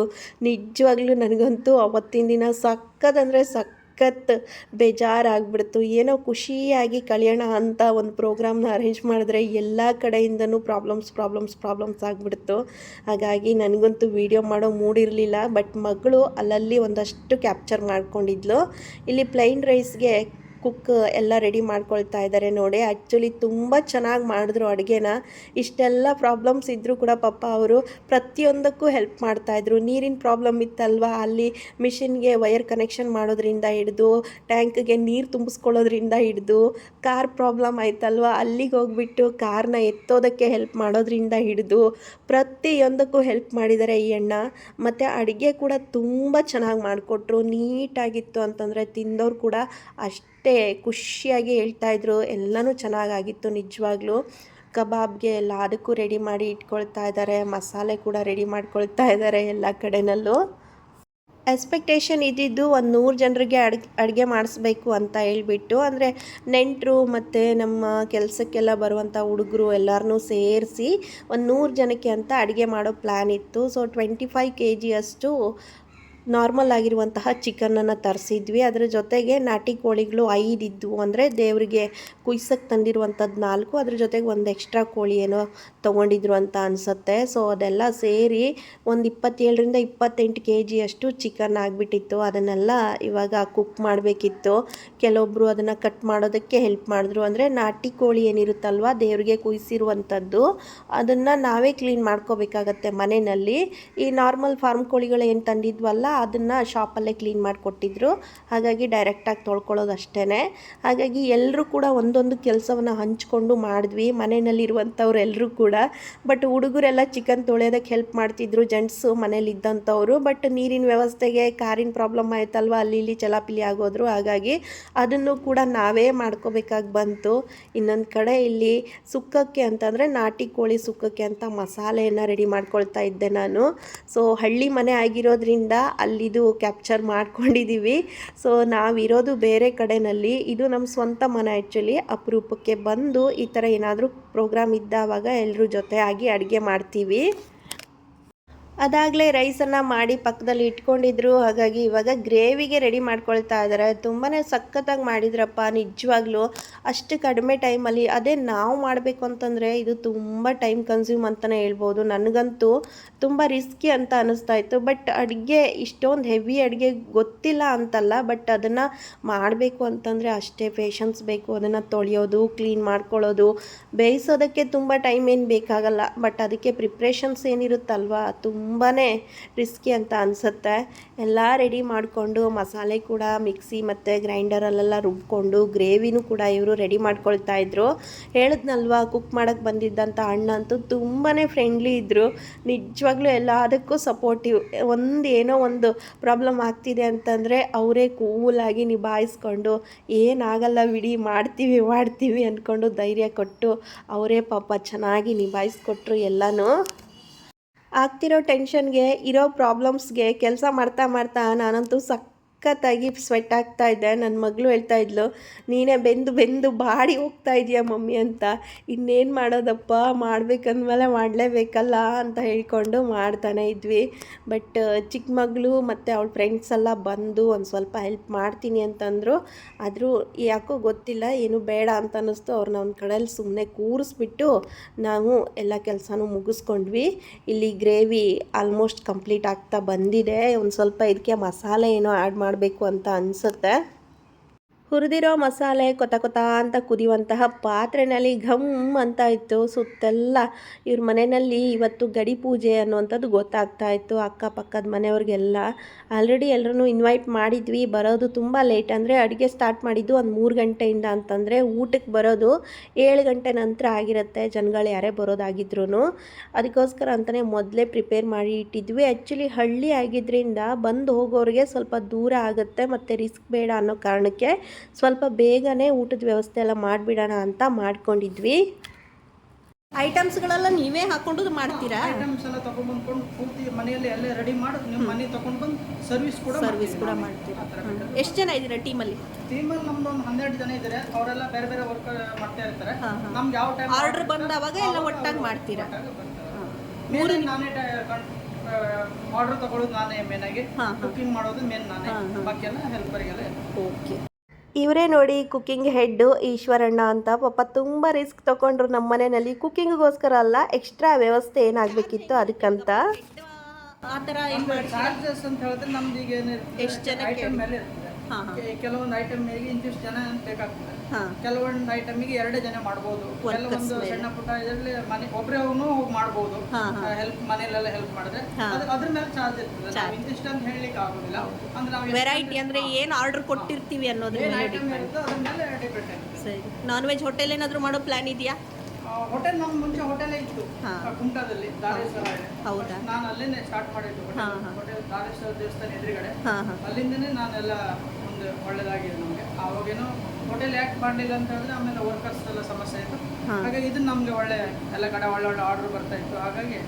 ನಿಜವಾಗ್ಲೂ ನನಗಂತೂ ಅವತ್ತಿನ ದಿನ ಸಖತ್ ಬೇಜಾರಾಗ್ಬಿಡ್ತು. ಏನೋ ಖುಷಿಯಾಗಿ ಕಳೆಯೋಣ ಅಂತ ಒಂದು ಪ್ರೋಗ್ರಾಮ್ನ ಅರೇಂಜ್ ಮಾಡಿದ್ರೆ ಎಲ್ಲ ಕಡೆಯಿಂದನೂ ಪ್ರಾಬ್ಲಮ್ಸ್ ಆಗಿಬಿಡ್ತು. ಹಾಗಾಗಿ ನನಗಂತೂ ವೀಡಿಯೋ ಮಾಡೋ ಮೂಡಿರಲಿಲ್ಲ. ಬಟ್ ಮಗಳು ಅಲ್ಲಲ್ಲಿ ಒಂದಷ್ಟು ಕ್ಯಾಪ್ಚರ್ ಮಾಡ್ಕೊಂಡಿದ್ಲು. ಇಲ್ಲಿ ಪ್ಲೈನ್ ರೈಸ್ಗೆ ಕುಕ್ ಎಲ್ಲ ರೆಡಿ ಮಾಡ್ಕೊಳ್ತಾ ಇದ್ದಾರೆ ನೋಡಿ. ಆ್ಯಕ್ಚುಲಿ ತುಂಬ ಚೆನ್ನಾಗಿ ಮಾಡಿದ್ರು ಅಡುಗೆನ. ಇಷ್ಟೆಲ್ಲ ಪ್ರಾಬ್ಲಮ್ಸ್ ಇದ್ದರೂ ಕೂಡ ಪಾಪ ಅವರು ಪ್ರತಿಯೊಂದಕ್ಕೂ ಹೆಲ್ಪ್ ಮಾಡ್ತಾಯಿದ್ರು. ನೀರಿನ ಪ್ರಾಬ್ಲಮ್ ಇತ್ತಲ್ವ, ಅಲ್ಲಿ ಮಿಷಿನ್ಗೆ ವೈರ್ ಕನೆಕ್ಷನ್ ಮಾಡೋದ್ರಿಂದ ಹಿಡಿದು ಟ್ಯಾಂಕ್ಗೆ ನೀರು ತುಂಬಿಸ್ಕೊಳ್ಳೋದ್ರಿಂದ ಹಿಡಿದು, ಕಾರ್ ಪ್ರಾಬ್ಲಮ್ ಆಯ್ತಲ್ವ ಅಲ್ಲಿಗೆ ಹೋಗ್ಬಿಟ್ಟು ಕಾರ್ನ ಎತ್ತೋದಕ್ಕೆ ಹೆಲ್ಪ್ ಮಾಡೋದ್ರಿಂದ ಹಿಡಿದು ಪ್ರತಿಯೊಂದಕ್ಕೂ ಹೆಲ್ಪ್ ಮಾಡಿದ್ದಾರೆ ಈ ಅಣ್ಣ. ಮತ್ತು ಅಡುಗೆ ಕೂಡ ತುಂಬ ಚೆನ್ನಾಗಿ ಮಾಡಿಕೊಟ್ರು. ನೀಟಾಗಿತ್ತು ಅಂತಂದರೆ ತಿಂದವ್ರು ಕೂಡ ಅಷ್ಟೇ ಖುಷಿಯಾಗಿ ಹೇಳ್ತಾಯಿದ್ರು. ಎಲ್ಲನೂ ಚೆನ್ನಾಗಾಗಿತ್ತು ನಿಜವಾಗ್ಲೂ. ಕಬಾಬ್ಗೆ ಎಲ್ಲ ಅದಕ್ಕೂ ರೆಡಿ ಮಾಡಿ ಇಟ್ಕೊಳ್ತಾ ಇದ್ದಾರೆ. ಮಸಾಲೆ ಕೂಡ ರೆಡಿ ಮಾಡ್ಕೊಳ್ತಾ ಇದ್ದಾರೆ ಎಲ್ಲ ಕಡೆನಲ್ಲೂ. ಎಕ್ಸ್ಪೆಕ್ಟೇಷನ್ ಇದ್ದಿದ್ದು ಒಂದು 100 ಜನರಿಗೆ ಅಡುಗೆ ಮಾಡಿಸ್ಬೇಕು ಅಂತ ಹೇಳ್ಬಿಟ್ಟು, ಅಂದರೆ ನೆಂಟರು ಮತ್ತು ನಮ್ಮ ಕೆಲಸಕ್ಕೆಲ್ಲ ಬರುವಂಥ ಹುಡುಗರು ಎಲ್ಲರನ್ನೂ ಸೇರಿಸಿ ಒಂದು 100 ಜನಕ್ಕೆ ಅಂತ ಅಡುಗೆ ಮಾಡೋ ಪ್ಲ್ಯಾನ್ ಇತ್ತು. ಸೊ 25 kg ಅಷ್ಟು ನಾರ್ಮಲ್ ಆಗಿರುವಂತಹ ಚಿಕನನ್ನು ತರಿಸಿದ್ವಿ. ಅದರ ಜೊತೆಗೆ ನಾಟಿ ಕೋಳಿಗಳು 5 ಇದ್ವು, ಅಂದರೆ ದೇವರಿಗೆ ಕುಯ್ಸಕ್ಕೆ ತಂದಿರುವಂಥದ್ದು 4, ಅದ್ರ ಜೊತೆಗೆ ಒಂದು ಎಕ್ಸ್ಟ್ರಾ ಕೋಳಿ ಏನೋ ತೊಗೊಂಡಿದ್ರು ಅಂತ ಅನಿಸುತ್ತೆ. ಸೊ ಅದೆಲ್ಲ ಸೇರಿ ಒಂದು 27ರಿಂದ 28 kg ಅಷ್ಟು ಚಿಕನ್ ಆಗಿಬಿಟ್ಟಿತ್ತು. ಅದನ್ನೆಲ್ಲ ಇವಾಗ ಕುಕ್ ಮಾಡಬೇಕಿತ್ತು. ಕೆಲವೊಬ್ಬರು ಅದನ್ನು ಕಟ್ ಮಾಡೋದಕ್ಕೆ ಹೆಲ್ಪ್ ಮಾಡಿದ್ರು. ಅಂದರೆ ನಾಟಿ ಕೋಳಿ ಏನಿರುತ್ತಲ್ವ ದೇವರಿಗೆ ಕುಯ್ಸಿರುವಂಥದ್ದು, ಅದನ್ನು ನಾವೇ ಕ್ಲೀನ್ ಮಾಡ್ಕೋಬೇಕಾಗತ್ತೆ ಮನೆಯಲ್ಲಿ. ಈ ನಾರ್ಮಲ್ ಫಾರ್ಮ್ ಕೋಳಿಗಳು ಏನು ತಂದಿದ್ವಲ್ಲ ಅದನ್ನು ಶಾಪಲ್ಲೇ ಕ್ಲೀನ್ ಮಾಡಿಕೊಟ್ಟಿದ್ರು. ಹಾಗಾಗಿ ಡೈರೆಕ್ಟಾಗಿ ತೊಳ್ಕೊಳ್ಳೋದು ಅಷ್ಟೇ. ಹಾಗಾಗಿ ಎಲ್ಲರೂ ಕೂಡ ಒಂದೊಂದು ಕೆಲಸವನ್ನು ಹಂಚ್ಕೊಂಡು ಮಾಡಿದ್ವಿ ಮನೆಯಲ್ಲಿರುವಂಥವ್ರು ಎಲ್ಲರೂ ಕೂಡ. ಬಟ್ ಹುಡುಗರೆಲ್ಲ ಚಿಕನ್ ತೊಳೆಯೋದಕ್ಕೆ ಹೆಲ್ಪ್ ಮಾಡ್ತಿದ್ರು, ಜೆಂಟ್ಸು ಮನೇಲಿದ್ದಂಥವ್ರು. ಬಟ್ ನೀರಿನ ವ್ಯವಸ್ಥೆಗೆ ಕಾರಿನ ಪ್ರಾಬ್ಲಮ್ ಆಯ್ತಲ್ವ, ಅಲ್ಲಿ ಇಲ್ಲಿ ಚಲಾಪಿಲಿ ಆಗೋದ್ರು. ಹಾಗಾಗಿ ಅದನ್ನು ಕೂಡ ನಾವೇ ಮಾಡ್ಕೋಬೇಕಾಗಿ ಬಂತು. ಇನ್ನೊಂದು ಕಡೆ ಇಲ್ಲಿ ಸುಕ್ಕಕ್ಕೆ ಅಂತಂದರೆ ನಾಟಿ ಕೋಳಿ ಸುಕ್ಕಕ್ಕೆ ಅಂತ ಮಸಾಲೆಯನ್ನು ರೆಡಿ ಮಾಡ್ಕೊಳ್ತಾ ಇದ್ದೆ ನಾನು. ಸೊ ಹಳ್ಳಿ ಮನೆ ಆಗಿರೋದ್ರಿಂದ ಅಲ್ಲಿದು ಕ್ಯಾಪ್ಚರ್ ಮಾಡ್ಕೊಂಡಿದ್ದೀವಿ. ಸೊ ನಾವಿರೋದು ಬೇರೆ ಕಡೆಯಲ್ಲಿ, ಇದು ನಮ್ಮ ಸ್ವಂತ ಮನೆ ಆ್ಯಕ್ಚುಲಿ. ಅಪರೂಪಕ್ಕೆ ಬಂದು ಈ ಥರ ಏನಾದರೂ ಪ್ರೋಗ್ರಾಮ್ ಇದ್ದಾವಾಗ ಎಲ್ಲರೂ ಜೊತೆ ಆಗಿ ಅಡುಗೆ ಮಾಡ್ತೀವಿ. ಅದಾಗಲೇ ರೈಸನ್ನು ಮಾಡಿ ಪಕ್ಕದಲ್ಲಿ ಇಟ್ಕೊಂಡಿದ್ರು. ಹಾಗಾಗಿ ಇವಾಗ ಗ್ರೇವಿಗೆ ರೆಡಿ ಮಾಡ್ಕೊಳ್ತಾ ಇದ್ದಾರೆ. ತುಂಬಾ ಸಖತ್ತಾಗಿ ಮಾಡಿದ್ರಪ್ಪ ನಿಜವಾಗ್ಲೂ. ಅಷ್ಟು ಕಡಿಮೆ ಟೈಮಲ್ಲಿ, ಅದೇ ನಾವು ಮಾಡಬೇಕು ಅಂತಂದರೆ ಇದು ತುಂಬ ಟೈಮ್ ಕನ್ಸ್ಯೂಮ್ ಅಂತಲೇ ಹೇಳ್ಬೋದು. ನನಗಂತೂ ತುಂಬ ರಿಸ್ಕಿ ಅಂತ ಅನ್ನಿಸ್ತಾ ಇತ್ತು. ಬಟ್ ಅಡುಗೆ ಇಷ್ಟೊಂದು ಹೆವಿ ಅಡುಗೆ ಗೊತ್ತಿಲ್ಲ ಅಂತಲ್ಲ, ಬಟ್ ಅದನ್ನು ಮಾಡಬೇಕು ಅಂತಂದರೆ ಅಷ್ಟೇ ಪೇಷನ್ಸ್ ಬೇಕು. ಅದನ್ನು ತೊಳೆಯೋದು, ಕ್ಲೀನ್ ಮಾಡ್ಕೊಳ್ಳೋದು, ಬೇಯಿಸೋದಕ್ಕೆ ತುಂಬ ಟೈಮ್ ಏನು ಬೇಕಾಗಲ್ಲ. ಬಟ್ ಅದಕ್ಕೆ ಪ್ರಿಪ್ರೇಷನ್ಸ್ ಏನಿರುತ್ತಲ್ವ ತುಂಬಾ ರಿಸ್ಕಿ ಅಂತ ಅನಿಸುತ್ತೆ. ಎಲ್ಲ ರೆಡಿ ಮಾಡಿಕೊಂಡು ಮಸಾಲೆ ಕೂಡ ಮಿಕ್ಸಿ ಮತ್ತು ಗ್ರೈಂಡರಲ್ಲೆಲ್ಲ ರುಬ್ಕೊಂಡು ಗ್ರೇವಿನೂ ಕೂಡ ಇವರು ರೆಡಿ ಮಾಡ್ಕೊಳ್ತಾ ಇದ್ರು. ಹೇಳಿದ್ನಲ್ವ, ಕುಕ್ ಮಾಡೋಕ್ಕೆ ಬಂದಿದ್ದಂಥ ಅಣ್ಣ ಅಂತೂ ತುಂಬಾ ಫ್ರೆಂಡ್ಲಿ ಇದ್ದರು. ನಿಜವಾಗ್ಲೂ ಎಲ್ಲದಕ್ಕೂ ಸಪೋರ್ಟಿವ್. ಏನೋ ಒಂದು ಪ್ರಾಬ್ಲಮ್ ಆಗ್ತಿದೆ ಅಂತಂದರೆ ಅವರೇ ಕೂಲಾಗಿ ನಿಭಾಯಿಸ್ಕೊಂಡು ಏನಾಗಲ್ಲ ಬಿಡಿ ಮಾಡ್ತೀವಿ ಅಂದ್ಕೊಂಡು ಧೈರ್ಯ ಕೊಟ್ಟು ಅವರೇ ಪಾಪ ಚೆನ್ನಾಗಿ ನಿಭಾಯಿಸ್ಕೊಟ್ರು ಎಲ್ಲನೂ. ಆಗ್ತಿರೋ ಟೆನ್ಷನ್ಗೆ, ಇರೋ ಪ್ರಾಬ್ಲಮ್ಸ್ಗೆ ಕೆಲಸ ಮಾಡ್ತಾ ನಾನಂತೂ ಸಖತ್ತಾಗಿ ಸ್ವೆಟ್ ಆಗ್ತಾ ಇದ್ದೆ. ನನ್ನ ಮಗಳು ಹೇಳ್ತಾ ಇದ್ಲು, ನೀನೇ ಬೆಂದು ಬಾಡಿ ಹೋಗ್ತಾ ಇದೆಯಾ ಮಮ್ಮಿ ಅಂತ. ಇನ್ನೇನು ಮಾಡೋದಪ್ಪ, ಮಾಡ್ಬೇಕಂದ್ಮೇಲೆ ಮಾಡಲೇಬೇಕಲ್ಲ ಅಂತ ಹೇಳ್ಕೊಂಡು ಮಾಡ್ತಾನೆ ಇದ್ವಿ. ಬಟ್ ಚಿಕ್ಕ ಮಗಳು ಮತ್ತು ಅವಳ ಫ್ರೆಂಡ್ಸ್ ಎಲ್ಲ ಬಂದು ಒಂದು ಸ್ವಲ್ಪ ಹೆಲ್ಪ್ ಮಾಡ್ತೀನಿ ಅಂತಂದರು. ಆದರೂ ಯಾಕೋ ಗೊತ್ತಿಲ್ಲ, ಏನು ಬೇಡ ಅಂತ ಅನ್ನಿಸ್ತು. ಅವ್ರನ್ನ ಒಂದು ಕಡೆಯಲ್ಲಿ ಸುಮ್ಮನೆ ಕೂರಿಸ್ಬಿಟ್ಟು ನಾವು ಎಲ್ಲ ಕೆಲಸನೂ ಮುಗಿಸ್ಕೊಂಡ್ವಿ. ಇಲ್ಲಿ ಗ್ರೇವಿ ಆಲ್ಮೋಸ್ಟ್ ಕಂಪ್ಲೀಟ್ ಆಗ್ತಾ ಬಂದಿದೆ. ಒಂದು ಸ್ವಲ್ಪ ಇದಕ್ಕೆ ಮಸಾಲೆ ಏನೋ ಆ್ಯಡ್ ಮಾಡಬೇಕು ಅಂತ ಅನಿಸುತ್ತೆ. ಹುರಿದಿರೋ ಮಸಾಲೆ ಕೊತ ಅಂತ ಕುದಿಯುವಂತಹ ಪಾತ್ರೆಯಲ್ಲಿ ಘಮ್ ಅಂತ ಇತ್ತು. ಸುತ್ತೆಲ್ಲ ಇವ್ರ ಮನೆಯಲ್ಲಿ ಇವತ್ತು ಗಡಿ ಪೂಜೆ ಅನ್ನುವಂಥದ್ದು ಗೊತ್ತಾಗ್ತಾ ಇತ್ತು. ಅಕ್ಕಪಕ್ಕದ ಮನೆಯವ್ರಿಗೆಲ್ಲ ಆಲ್ರೆಡಿ ಎಲ್ಲರೂ ಇನ್ವೈಟ್ ಮಾಡಿದ್ವಿ. ಬರೋದು ತುಂಬ ಲೇಟ್, ಅಂದರೆ ಅಡುಗೆ ಸ್ಟಾರ್ಟ್ ಮಾಡಿದ್ದು ಒಂದು 3 ಗಂಟೆಯಿಂದ ಅಂತಂದರೆ ಊಟಕ್ಕೆ ಬರೋದು 7 ಗಂಟೆ ನಂತರ ಆಗಿರುತ್ತೆ. ಜನಗಳು ಯಾರೇ ಬರೋದಾಗಿದ್ರು ಅದಕ್ಕೋಸ್ಕರ ಅಂತಲೇ ಮೊದಲೇ ಪ್ರಿಪೇರ್ ಮಾಡಿ ಇಟ್ಟಿದ್ವಿ. ಆ್ಯಕ್ಚುಲಿ ಹಳ್ಳಿ ಆಗಿದ್ದರಿಂದ ಬಂದು ಹೋಗೋರಿಗೆ ಸ್ವಲ್ಪ ದೂರ ಆಗುತ್ತೆ ಮತ್ತು ರಿಸ್ಕ್ ಬೇಡ ಅನ್ನೋ ಕಾರಣಕ್ಕೆ ಸ್ವಲ್ಪ ಬೇಗನೆ ಊಟದ ವ್ಯವಸ್ಥೆ ಎಲ್ಲ ಮಾಡಿಬಿಡೋಣ ಅಂತ ಮಾಡ್ಕೊಂಡಿದ್ವಿ. ಐಟಮ್ಸ್ಗಳೆಲ್ಲ ನೀವೇ ಹಾಕೊಂಡು ಮಾಡ್ತೀರಾ? ಐಟಮ್ಸ್ ಎಲ್ಲ ತಗೊಂಡ್ಬಂದ್ಕೊಂಡು ಪೂರ್ತಿ ಮನೆಯಲ್ಲಿ ಎಲ್ಲ ರೆಡಿ ಮಾಡಿ ನಿಮ್ಮ ಮನೆ ತಗೊಂಡು ಬಂದು ಸರ್ವಿಸ್ ಕೂಡ ಮಾಡ್ತೀರಾ? ಎಷ್ಟು ಜನ ಇದ್ದೀರಾ ಟೀಮಲ್ಲಿ? ನಮ್ದು ಒಂದು 12 ಜನ ಇದ್ದಾರೆ. ಅವರೆಲ್ಲ ಬೇರೆ ವರ್ಕ್ ಮಾಡ್ತಾ ಇರ್ತಾರೆ. ನಮ್ಗೆ ಯಾವ ಟೈಮ್ ಆರ್ಡರ್ ಬಂದವಾಗ ಎಲ್ಲ ಒಟ್ಟಾಗಿ ಮಾಡ್ತೀರಾ? ನಾನೇ ಆರ್ಡರ್ ತಗೊಳ್ಳೋದು ನಾನೇ ಮೇನ್ ಆಗಿ, ಕುಕಿಂಗ್ ಮಾಡೋದು ಮೇನ್ ನಾನೇ, ಬಾಕಿ ಎಲ್ಲ ಹೆಲ್ಪರಿಗೆಲ್ಲ. ಓಕೆ. ಇವರೇ ನೋಡಿ ಕುಕ್ಕಿಂಗ್ ಹೆಡ್ಡು ಈಶ್ವರಣ್ಣ ಅಂತ. ಪಾಪ ತುಂಬ ರಿಸ್ಕ್ ತೊಗೊಂಡ್ರು ನಮ್ಮ ಮನೆಯಲ್ಲಿ. ಕುಕ್ಕಿಂಗ್ಗೋಸ್ಕರ ಅಲ್ಲ, ಎಕ್ಸ್ಟ್ರಾ ವ್ಯವಸ್ಥೆ ಏನಾಗಬೇಕಿತ್ತು ಅದಕ್ಕಂತ. ಆ ಥರ ಚಾರ್ಜಸ್ ಅಂತ ಹೇಳಿದ್ರೆ ನಮ್ದು ಈಗ ಎಷ್ಟು ಜನ ಐಟಮ್ ಮೇಲೆ ಇರ್ತದೆ. ಕೆಲವೊಂದು ಐಟಮ್ಗೆ ಇಂತಿಷ್ಟು ಜನ ಬೇಕಾಗ್ತದೆ. ಕೆಲವೊಂದು ಐಟಮ್ಗೆ 2 ಜನ ಮಾಡ್ಬೋದು. ಕೆಲವೊಂದು ಸಣ್ಣ ಪುಟ್ಟ ಇದರಲ್ಲಿ ಮನೆ ಒಬ್ಬರೇ ಹೋಗಿ ಮಾಡ್ಬೋದು. ಹೆಲ್ಪ್ ಮನೆಯಲ್ಲೆಲ್ಲ ಹೆಲ್ಪ್ ಮಾಡಿದ್ರೆ ಅದ್ರ ಮೇಲೆ ಚಾರ್ಜ್ ಇರ್ತದೆ. ಇಂತಿಷ್ಟು ಅಂತ ಹೇಳಲಿಕ್ಕೆ ಆಗೋದಿಲ್ಲ. ಅಂದ್ರೆ ನಾವು ವೆರೈಟಿ ಅಂದ್ರೆ ಏನು ಆರ್ಡರ್ ಕೊಟ್ಟಿರ್ತೀವಿ ಅನ್ನೋದ್ರ ಮೇಲೆ ಐಟಮ್ ಇರುತ್ತೆ, ಅದ್ರ ಮೇಲೆ ಡಿಪೆಂಡ್ ಆಗುತ್ತೆ. ಸರಿ. ನಾನ್ ವೆಜ್ ಹೋಟೆಲ್ ಏನಾದರೂ ಮಾಡೋ ಪ್ಲಾನ್ ಇದೆಯಾ? ಹೋಟೆಲ್ ನಮ್ಮ ಮುಂಚೆ ಹೋಟೆಲೇ ಇತ್ತು ಕುಮಟಾದಲ್ಲಿ, ದಾರೇಶ್ವರ. ಹೌದಾ? ನಾನು ಅಲ್ಲಿಂದ ಸ್ಟಾರ್ಟ್ ಮಾಡಿದ್ದು ಹೋಟೆಲ್, ದಾರೇಶ್ವರ ದೇವಸ್ಥಾನ ಎದುರುಗಡೆ. ಅಲ್ಲಿಂದನೇ ನಾನೆಲ್ಲ ಒಂದು ಒಳ್ಳೇದಾಗಿದೆ ನಮಗೆ. ಆವಾಗೇನೋ ಹೋಟೆಲ್ ಯಾಕೆ ಮಾಡಲಿಲ್ಲ ಅಂತ ಹೇಳಿದ್ರೆ ಆಮೇಲೆ ವರ್ಕರ್ಸ್ ಎಲ್ಲ ಸಮಸ್ಯೆ ಇತ್ತು. ಹಾಗಾಗಿ ಇದು ನಮಗೆ ಒಳ್ಳೆ ಎಲ್ಲ ಕಡೆ ಒಳ್ಳೆ ಆರ್ಡರ್ ಬರ್ತಾ ಇತ್ತು. ಹಾಗಾಗಿ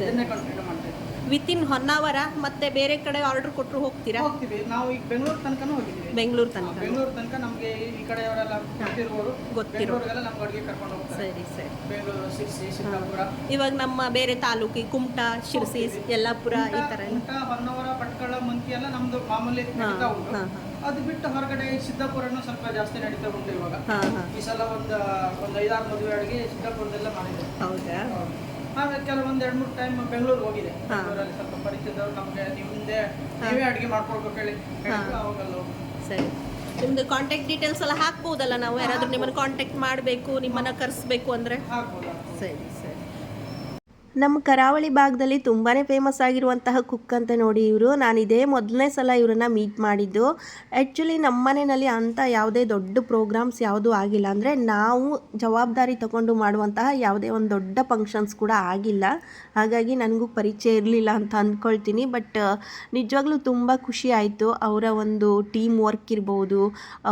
ಇದನ್ನೇ ಕಂಟಿನ್ಯೂ ಮಾಡ್ತಾ ಇತ್ತು. ವಿತಿನ್ ಹೊನ್ನಾವರ ಮತ್ತೆ ಬೇರೆ ಕಡೆ ಆರ್ಡರ್ ಕೊಟ್ಟರು ಹೋಗ್ತೀರಾ? ಹೋಗ್ತೀವಿ. ನಾವು ಈಗ ಬೆಂಗಳೂರು ತನಕನೂ ಹೋಗಿದ್ದೀವಿ. ಬೆಂಗಳೂರು ತನಕ ನಮಗೆ ಈ ಕಡೆಯವರೆಲ್ಲ ಗೊತ್ತಿರೋರಿಗೆಲ್ಲ ನಮ್ಗೆ ಅಡುಗೆ ಕರ್ಕೊಂಡು ಹೋಗ್ತಾರೆ. ಸರಿ. ಬೆಂಗಳೂರು, ಶಿರ್ಸಿ, ಸಿದ್ದಾಪುರ. ಇವಾಗ ನಮ್ಮ ಬೇರೆ ತಾಲೂಕಿ ಕುಮಟಾ, ಶಿರ್ಸಿ, ಯಲ್ಲಾಪುರ ಈ ಥರ ಕುಮಟಾ, ಹೊನ್ನಾವರ, ಭಟ್ಕಳ, ಮಂಕಿ ಎಲ್ಲ ನಮ್ದು ಮಾಮೂಲಿ ನಡೀತಾ ಉಂಟು. ಅದು ಬಿಟ್ಟು ಹೊರಗಡೆ ಸಿದ್ದಾಪುರನೂ ಸ್ವಲ್ಪ ಜಾಸ್ತಿ ನಡೀತಾ ಉಂಟು ಇವಾಗ. ಈ ಸಲ ಒಂದು 5-6 ಮದುವೆ ಅಡುಗೆ ಸಿದ್ದಾಪುರದೆಲ್ಲ ಮಾಡಿದೆ. ಹೌದಾ? ಆಮೇಲೆ ಕೆಲವೊಂದು 2-3 ಟೈಮ್ ಬೆಂಗಳೂರು ಹೋಗಿದೆ. ಬೆಂಗಳೂರಲ್ಲಿ ಸ್ವಲ್ಪ ಪರಿಚಯದವ್ರು ನಮಗೆ ನೀವೇ ಅಡುಗೆ ಮಾಡ್ಕೊಳ್ಬೇಕು ಹೇಳಿ ಅವಾಗಲ್ಲ. ಸರಿ. ನಿಮ್ದು ಕಾಂಟ್ಯಾಕ್ಟ್ ಡೀಟೇಲ್ಸ್ ಎಲ್ಲ ಹಾಕ್ಬೋದಲ್ಲ? ನಾವು ಯಾರಾದರೂ ನಿಮ್ಮನ್ನು ಕಾಂಟ್ಯಾಕ್ಟ್ ಮಾಡಬೇಕು, ನಿಮ್ಮನ್ನು ಕರೆಸ್ಬೇಕು ಅಂದರೆ ಹಾಕ್ಬೋದು. ಸರಿ. ನಮ್ಮ ಕರಾವಳಿ ಭಾಗದಲ್ಲಿ ತುಂಬಾ ಫೇಮಸ್ ಆಗಿರುವಂತಹ ಕುಕ್ ಅಂತ ನೋಡಿ ಇವರು. ನಾನು ಇದೇ ಮೊದಲನೇ ಸಲ ಇವರನ್ನು ಮೀಟ್ ಮಾಡಿದ್ದು. ಆ್ಯಕ್ಚುಲಿ ನಮ್ಮ ಮನೆಯಲ್ಲಿ ಅಂಥ ಯಾವುದೇ ದೊಡ್ಡ ಪ್ರೋಗ್ರಾಮ್ಸ್ ಯಾವುದೂ ಆಗಿಲ್ಲ. ಅಂದರೆ ನಾವು ಜವಾಬ್ದಾರಿ ತಗೊಂಡು ಮಾಡುವಂತಹ ಯಾವುದೇ ಒಂದು ದೊಡ್ಡ ಫಂಕ್ಷನ್ಸ್ ಕೂಡ ಆಗಿಲ್ಲ. ಹಾಗಾಗಿ ನನಗೂ ಪರಿಚಯ ಇರಲಿಲ್ಲ ಅಂತ ಅಂದ್ಕೊಳ್ತೀನಿ. ಬಟ್ ನಿಜವಾಗ್ಲೂ ತುಂಬ ಖುಷಿ ಆಯಿತು. ಅವರ ಒಂದು ಟೀಮ್ ವರ್ಕ್ ಇರ್ಬೋದು,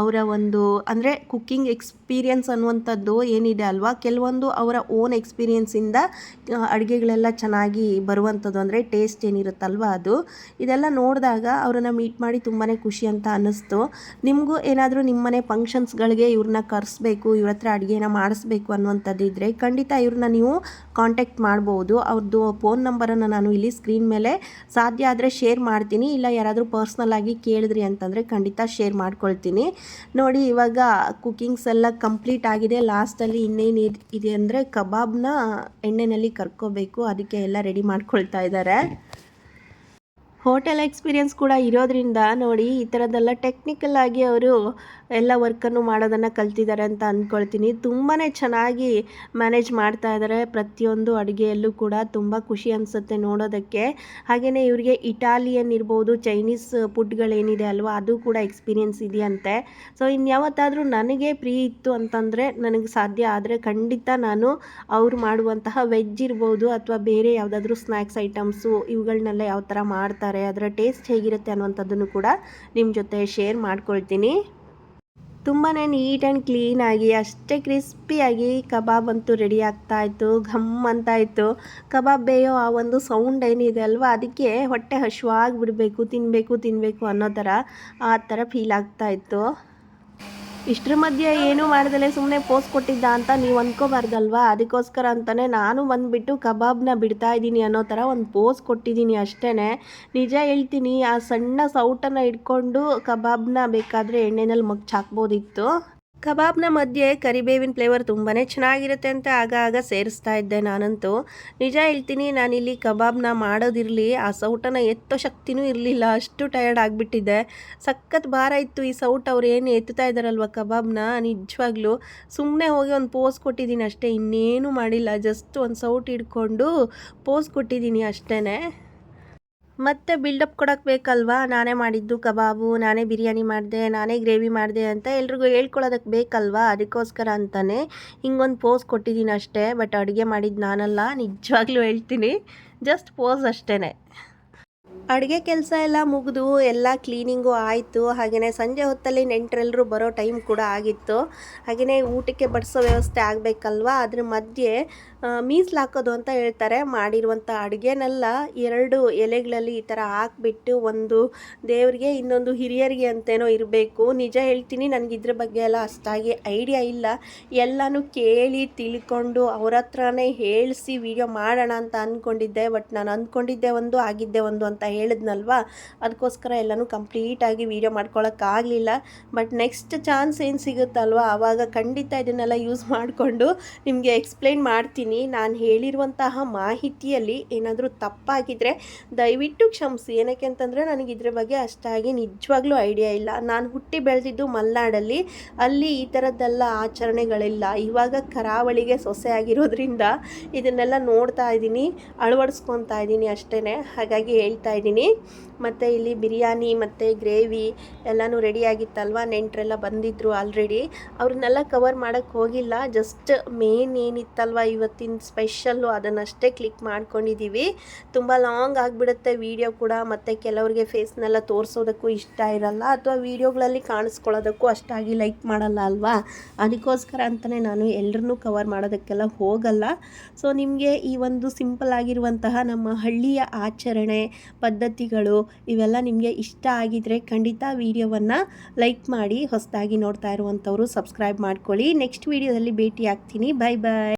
ಅವರ ಒಂದು ಅಂದರೆ ಕುಕ್ಕಿಂಗ್ ಎಕ್ಸ್ಪೀರಿಯನ್ಸ್ ಅನ್ನುವಂಥದ್ದು ಏನಿದೆ ಅಲ್ವಾ, ಕೆಲವೊಂದು ಅವರ ಓನ್ ಎಕ್ಸ್ಪೀರಿಯನ್ಸಿಂದ ಅಡುಗೆಗಳೆಲ್ಲ ಚೆನ್ನಾಗಿ ಬರುವಂಥದ್ದು, ಅಂದರೆ ಟೇಸ್ಟ್ ಏನಿರುತ್ತಲ್ವ ಅದು. ಇದೆಲ್ಲ ನೋಡಿದಾಗ ಅವರನ್ನು ಮೀಟ್ ಮಾಡಿ ತುಂಬಾ ಖುಷಿ ಅಂತ ಅನ್ನಿಸ್ತು. ನಿಮಗೂ ಏನಾದರೂ ನಿಮ್ಮನೆ ಫಂಕ್ಷನ್ಸ್ಗಳಿಗೆ ಇವ್ರನ್ನ ಕರೆಸ್ಬೇಕು, ಇವ್ರ ಹತ್ರ ಅಡುಗೆನ ಮಾಡಿಸ್ಬೇಕು ಅನ್ನುವಂಥದ್ದಿದ್ದರೆ ಖಂಡಿತ ಇವ್ರನ್ನ ನೀವು ಕಾಂಟ್ಯಾಕ್ಟ್ ಮಾಡ್ಬೋದು. ಅವ್ರದ್ದು ಫೋನ್ ನಂಬರನ್ನು ನಾನು ಇಲ್ಲಿ ಸ್ಕ್ರೀನ್ ಮೇಲೆ ಸಾಧ್ಯ ಆದರೆ ಶೇರ್ ಮಾಡ್ತೀನಿ. ಇಲ್ಲ ಯಾರಾದರೂ ಪರ್ಸ್ನಲ್ ಆಗಿ ಕೇಳಿದ್ರಿ ಅಂತಂದರೆ ಖಂಡಿತ ಶೇರ್ ಮಾಡ್ಕೊಳ್ತೀನಿ. ನೋಡಿ ಇವಾಗ ಕುಕ್ಕಿಂಗ್ಸ್ ಎಲ್ಲ ಕಂಪ್ಲೀಟ್ ಆಗಿದೆ. ಲಾಸ್ಟಲ್ಲಿ ಇನ್ನೇನು ಇದೆ ಅಂದರೆ ಕಬಾಬ್ನ ಎಣ್ಣೆಯಲ್ಲಿ ಕರ್ಕೋಬೇಕು. ಅದಕ್ಕೆ ಎಲ್ಲ ರೆಡಿ ಮಾಡ್ಕೊಳ್ತಾ ಇದ್ದಾರೆ. ಹೋಟೆಲ್ ಎಕ್ಸ್ಪೀರಿಯನ್ಸ್ ಕೂಡ ಇರೋದ್ರಿಂದ ನೋಡಿ ಈ ಥರದ್ದೆಲ್ಲ ಟೆಕ್ನಿಕಲ್ ಆಗಿ ಅವರು ಎಲ್ಲ ವರ್ಕನ್ನು ಮಾಡೋದನ್ನು ಕಲ್ತಿದ್ದಾರೆ ಅಂತ ಅಂದ್ಕೊಳ್ತೀನಿ. ತುಂಬಾ ಚೆನ್ನಾಗಿ ಮ್ಯಾನೇಜ್ ಮಾಡ್ತಾ ಇದ್ದಾರೆ ಪ್ರತಿಯೊಂದು ಅಡುಗೆಯಲ್ಲೂ ಕೂಡ. ತುಂಬ ಖುಷಿ ಅನಿಸುತ್ತೆ ನೋಡೋದಕ್ಕೆ. ಹಾಗೆಯೇ ಇವರಿಗೆ ಇಟಾಲಿಯನ್ ಇರ್ಬೋದು, ಚೈನೀಸ್ ಫುಡ್ಗಳೇನಿದೆ ಅಲ್ವಾ ಅದು ಕೂಡ ಎಕ್ಸ್ಪೀರಿಯನ್ಸ್ ಇದೆಯಂತೆ. ಸೊ ಇನ್ಯಾವತ್ತಾದರೂ ನನಗೆ ಫ್ರೀ ಇತ್ತು ಅಂತಂದರೆ, ನನಗೆ ಸಾಧ್ಯ ಆದರೆ ಖಂಡಿತ ನಾನು ಅವ್ರು ಮಾಡುವಂತಹ ವೆಜ್ ಇರ್ಬೋದು ಅಥವಾ ಬೇರೆ ಯಾವುದಾದ್ರೂ ಸ್ನ್ಯಾಕ್ಸ್ ಐಟಮ್ಸು ಇವುಗಳನ್ನೆಲ್ಲ ಯಾವ ಥರ ಮಾಡ್ತಾರೆ, ಅದರ ಟೇಸ್ಟ್ ಹೇಗಿರುತ್ತೆ ಅನ್ನುವಂಥದ್ದನ್ನು ಕೂಡ ನಿಮ್ಮ ಜೊತೆ ಶೇರ್ ಮಾಡ್ಕೊಳ್ತೀನಿ. ತುಂಬಾ ನೀಟ್ ಆ್ಯಂಡ್ ಕ್ಲೀನಾಗಿ ಅಷ್ಟೇ ಕ್ರಿಸ್ಪಿಯಾಗಿ ಕಬಾಬ್ ಅಂತೂ ರೆಡಿ ಆಗ್ತಾಯಿತ್ತು. ಘಮ್ ಅಂತ ಇತ್ತು. ಕಬಾಬ್ ಬೇಯೋ ಆ ಒಂದು ಸೌಂಡ್ ಏನಿದೆ ಅಲ್ವಾ, ಅದಕ್ಕೆ ಹೊಟ್ಟೆ ಹಶ್ವಾಗಿ ಬಿಡಬೇಕು, ತಿನ್ನಬೇಕು ಅನ್ನೋ ಥರ ಆ ಥರ ಫೀಲ್ ಆಗ್ತಾಯಿತ್ತು. ಇಷ್ಟರ ಮಧ್ಯೆ ಏನೂ ಮಾಡ್ದಲೇ ಸುಮ್ಮನೆ ಪೋಸ್ ಕೊಟ್ಟಿದ್ದ ಅಂತ ನೀವು ಅಂದ್ಕೋಬಾರ್ದಲ್ವಾ. ಅದಕ್ಕೋಸ್ಕರ ಅಂತಲೇ ನಾನು ಬಂದುಬಿಟ್ಟು ಕಬಾಬ್ನ ಬಿಡ್ತಾ ಇದ್ದೀನಿ ಅನ್ನೋ ಥರ ಒಂದು ಪೋಸ್ ಕೊಟ್ಟಿದ್ದೀನಿ ಅಷ್ಟೇ. ನಿಜ ಹೇಳ್ತೀನಿ, ಆ ಸಣ್ಣ ಸೌಟನ್ನು ಇಟ್ಕೊಂಡು ಕಬಾಬ್ನ ಬೇಕಾದರೆ ಎಣ್ಣೆನಲ್ಲಿ ಮಗ್ಚಾಕ್ಬೋದಿತ್ತು. ಕಬಾಬ್ನ ಮಧ್ಯೆ ಕರಿಬೇವಿನ ಫ್ಲೇವರ್ ತುಂಬಾ ಚೆನ್ನಾಗಿರುತ್ತೆ ಅಂತ ಆಗ ಸೇರಿಸ್ತಾ ಇದ್ದೆ ನಾನಂತೂ. ನಿಜ ಹೇಳ್ತೀನಿ, ನಾನಿಲ್ಲಿ ಕಬಾಬ್ನ ಮಾಡೋದಿರಲಿ, ಆ ಸೌಟನ್ನು ಎತ್ತೋ ಶಕ್ತಿನೂ ಇರಲಿಲ್ಲ, ಅಷ್ಟು ಟಯರ್ಡ್ ಆಗಿಬಿಟ್ಟಿದ್ದೆ. ಸಖತ್ ಭಾರ ಇತ್ತು ಈ ಸೌಟ್. ಅವ್ರು ಏನು ಎತ್ತುತ್ತಾ ಇದ್ದಾರಲ್ವ ಕಬಾಬ್ನ, ನಿಜವಾಗ್ಲೂ ಸುಮ್ಮನೆ ಹೋಗಿ ಒಂದು ಪೋಸ್ ಕೊಟ್ಟಿದ್ದೀನಿ ಅಷ್ಟೇ, ಇನ್ನೇನು ಮಾಡಿಲ್ಲ. ಜಸ್ಟ್ ಒಂದು ಸೌಟ್ ಹಿಡ್ಕೊಂಡು ಪೋಸ್ ಕೊಟ್ಟಿದ್ದೀನಿ ಅಷ್ಟೇ. ಮತ್ತು ಬಿಲ್ಡಪ್ ಕೊಡೋಕ್ಕೆ ಬೇಕಲ್ವಾ, ನಾನೇ ಮಾಡಿದ್ದು ಕಬಾಬು, ನಾನೇ ಬಿರಿಯಾನಿ ಮಾಡಿದೆ, ನಾನೇ ಗ್ರೇವಿ ಮಾಡಿದೆ ಅಂತ ಎಲ್ರಿಗೂ ಹೇಳ್ಕೊಳ್ಳೋದಕ್ಕೆ ಬೇಕಲ್ವಾ. ಅದಕ್ಕೋಸ್ಕರ ಅಂತಲೇ ಹಿಂಗೊಂದು ಪೋಸ್ ಕೊಟ್ಟಿದ್ದೀನಿ ಅಷ್ಟೇ. ಬಟ್ ಅಡುಗೆ ಮಾಡಿದ್ದು ನಾನಲ್ಲ, ನಿಜವಾಗ್ಲೂ ಹೇಳ್ತೀನಿ, ಜಸ್ಟ್ ಪೋಸ್ ಅಷ್ಟೇ. ಅಡುಗೆ ಕೆಲಸ ಎಲ್ಲ ಮುಗಿದು ಎಲ್ಲ ಕ್ಲೀನಿಂಗು ಆಯಿತು. ಹಾಗೆಯೇ ಸಂಜೆ ಹೊತ್ತಲ್ಲಿ ನೆಂಟರೆಲ್ಲರೂ ಬರೋ ಟೈಮ್ ಕೂಡ ಆಗಿತ್ತು. ಹಾಗೆಯೇ ಊಟಕ್ಕೆ ಬಡಿಸೋ ವ್ಯವಸ್ಥೆ ಆಗಬೇಕಲ್ವಾ, ಅದ್ರ ಮಧ್ಯೆ ಮೀಸಲು ಹಾಕೋದು ಅಂತ ಹೇಳ್ತಾರೆ. ಮಾಡಿರುವಂಥ ಅಡುಗೆನೆಲ್ಲ 2 ಎಲೆಗಳಲ್ಲಿ ಈ ಥರ ಹಾಕ್ಬಿಟ್ಟು, ಒಂದು ದೇವರಿಗೆ ಇನ್ನೊಂದು ಹಿರಿಯರಿಗೆ ಅಂತೇನೋ ಇರಬೇಕು. ನಿಜ ಹೇಳ್ತೀನಿ, ನನಗೆ ಇದ್ರ ಬಗ್ಗೆ ಎಲ್ಲ ಅಷ್ಟಾಗಿ ಐಡಿಯಾ ಇಲ್ಲ. ಎಲ್ಲನೂ ಕೇಳಿ ತಿಳ್ಕೊಂಡು ಅವ್ರ ಹತ್ರನೇ ಹೇಳಿಸಿ ವಿಡಿಯೋ ಮಾಡೋಣ ಅಂತ ಅಂದ್ಕೊಂಡಿದ್ದೆ. ಬಟ್ ನಾನು ಅಂದ್ಕೊಂಡಿದ್ದೆ ಒಂದು, ಆಗಿದ್ದೆ ಒಂದು ಅಂತ ಹೇಳಿದ್ನಲ್ವಾ, ಅದಕ್ಕೋಸ್ಕರ ಎಲ್ಲನೂ ಕಂಪ್ಲೀಟಾಗಿ ವಿಡಿಯೋ ಮಾಡ್ಕೊಳ್ಳೋಕ್ಕಾಗಲಿಲ್ಲ. ಬಟ್ ನೆಕ್ಸ್ಟ್ ಚಾನ್ಸ್ ಏನು ಸಿಗುತ್ತಲ್ವ, ಆವಾಗ ಖಂಡಿತ ಇದನ್ನೆಲ್ಲ ಯೂಸ್ ಮಾಡಿಕೊಂಡು ನಿಮಗೆ ಎಕ್ಸ್ಪ್ಲೈನ್ ಮಾಡ್ತೀನಿ. ನಾನು ಹೇಳಿರುವಂತಹ ಮಾಹಿತಿಯಲ್ಲಿ ಏನಾದರೂ ತಪ್ಪಾಗಿದ್ದರೆ ದಯವಿಟ್ಟು ಕ್ಷಮಿಸಿ. ಏನಕ್ಕೆ ಅಂತಂದರೆ ನನಗೆ ಇದ್ರ ಬಗ್ಗೆ ಅಷ್ಟಾಗಿ ನಿಜವಾಗ್ಲೂ ಐಡಿಯಾ ಇಲ್ಲ. ನಾನು ಹುಟ್ಟಿ ಬೆಳೆದಿದ್ದು ಮಲೆನಾಡಲ್ಲಿ, ಅಲ್ಲಿ ಈ ಥರದ್ದೆಲ್ಲ ಆಚರಣೆಗಳಿಲ್ಲ. ಇವಾಗ ಕರಾವಳಿಗೆ ಸೊಸೆ ಆಗಿರೋದ್ರಿಂದ ಇದನ್ನೆಲ್ಲ ನೋಡ್ತಾ ಇದ್ದೀನಿ, ಅಳವಡಿಸ್ಕೊತಾ ಇದ್ದೀನಿ ಅಷ್ಟೇ. ಹಾಗಾಗಿ ಹೇಳ್ತಾ ಇದ್ದೀನಿ. ಮತ್ತು ಇಲ್ಲಿ ಬಿರಿಯಾನಿ ಮತ್ತು ಗ್ರೇವಿ ಎಲ್ಲನೂ ರೆಡಿಯಾಗಿತ್ತಲ್ವ, ನೆಂಟರೆಲ್ಲ ಬಂದಿದ್ದರು ಆಲ್ರೆಡಿ. ಅವ್ರನ್ನೆಲ್ಲ ಕವರ್ ಮಾಡೋಕ್ಕೆ ಹೋಗಿಲ್ಲ. ಜಸ್ಟ್ ಮೇನ್ ಏನಿತ್ತಲ್ವ ಇವತ್ತಿನ ಸ್ಪೆಷಲ್ಲು ಅದನ್ನಷ್ಟೇ ಕ್ಲಿಕ್ ಮಾಡ್ಕೊಂಡಿದ್ದೀವಿ. ತುಂಬ ಲಾಂಗ್ ಆಗಿಬಿಡುತ್ತೆ ವಿಡಿಯೋ ಕೂಡ, ಮತ್ತು ಕೆಲವರಿಗೆ ಫೇಸ್ನೆಲ್ಲ ತೋರಿಸೋದಕ್ಕೂ ಇಷ್ಟ ಇರಲ್ಲ, ಅಥವಾ ವೀಡಿಯೋಗಳಲ್ಲಿ ಕಾಣಿಸ್ಕೊಳ್ಳೋದಕ್ಕೂ ಅಷ್ಟಾಗಿ ಲೈಕ್ ಮಾಡಲ್ಲ ಅಲ್ವಾ. ಅದಕ್ಕೋಸ್ಕರ ಅಂತಲೇ ನಾನು ಎಲ್ಲರನ್ನೂ ಕವರ್ ಮಾಡೋದಕ್ಕೆಲ್ಲ ಹೋಗಲ್ಲ. ಸೊ ನಿಮಗೆ ಈ ಒಂದು ಸಿಂಪಲ್ ಆಗಿರುವಂತಹ ನಮ್ಮ ಹಳ್ಳಿಯ ಆಚರಣೆ ಪದ್ಧತಿಗಳು ಇವೆಲ್ಲ ನಿಮಗೆ ಇಷ್ಟ ಆಗಿದ್ರೆ ಖಂಡಿತ ವಿಡಿಯೋವನ್ನು ಲೈಕ್ ಮಾಡಿ. ಹೊಸದಾಗಿ ನೋಡ್ತಾ ಇರುವಂಥವರು ಸಬ್ಸ್ಕ್ರೈಬ್ ಮಾಡ್ಕೊಳ್ಳಿ. ನೆಕ್ಸ್ಟ್ ವಿಡಿಯೋದಲ್ಲಿ ಭೇಟಿ ಆಗ್ತೀನಿ. ಬಾಯ್ ಬಾಯ್.